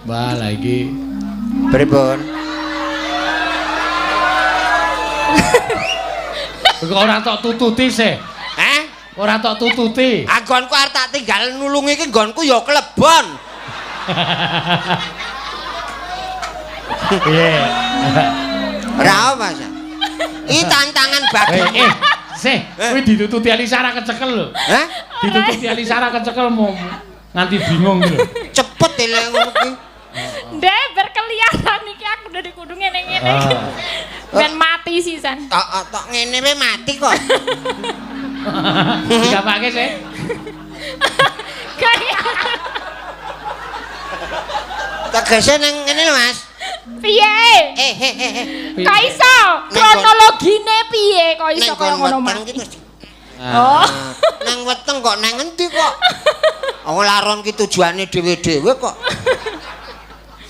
Wah, lah iki. Pripun? Kok ora tok tututi sih? Ora tok tututi. Anggonku arep tak tinggal nulungi iki nggonku ya klebon. Iya. Ora apa, Mas. Iki tantangan bagi. Sih, kuwi ditututi Alisara kecekel lho. Hah? Ditututi Alisara kecekel mau nganti bingung lho. Cepet ele ngono kuwi. Ndek berkeliaran iki aku udah dikudu ngene-ngene. Ben mati sisan. Tok ngene wae mati kok. Digapake sih. Tegese nang ngene lho, Mas. Piye? Kok iso? Kronologine piye kok iso kaya ngono mati? Oh. Nang weteng kok nang endi kok? Wong laron ki tujuane dhewe-dhewe kok.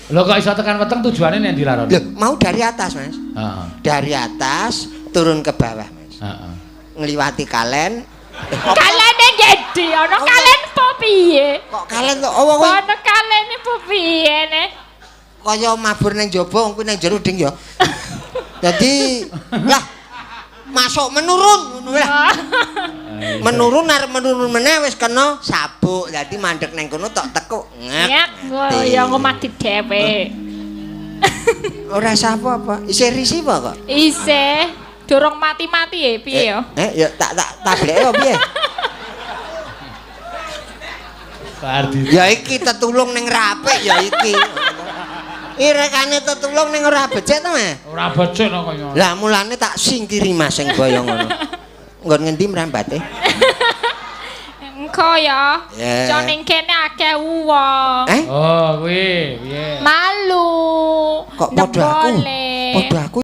Lho kok iso tekan weteng tujuane nek ndi laron? Lho, mau dari atas, Mas. Heeh. Dari atas turun ke bawah, Mas. Heeh. Ngliwati kalen. Kalene gede, ana kalen po piye? Kok kalen kok apa kuwi? Ana kalene po piye ne? Kaya mabur nang jaba, wong kuwi nang jero ding ya. Dadi, lah masuk menurun ngono lah. Menurun arep menurun meneh wis kena sabuk. Dadi mandek nang kono tok tekuk. Ya, ya ngomati dhewe. Ora sapa apa? Isih risi apa kok? Isih durung mati-mati ya piye ya? Ya tak tableke apa piye? Ardi. Ya iki tetulung ning rapik ya iki. Irekane tetulung ning ora becik to, Mas? Ora becik no kaya. Lah mulane tak singkiri Mas sing boyo ngono. Nggon ngendi mrambate? Engko ya. Cok ning kene akeh wong. Oh, kuwi, piye? Malu. Kok padha aku? Boleh. Padha aku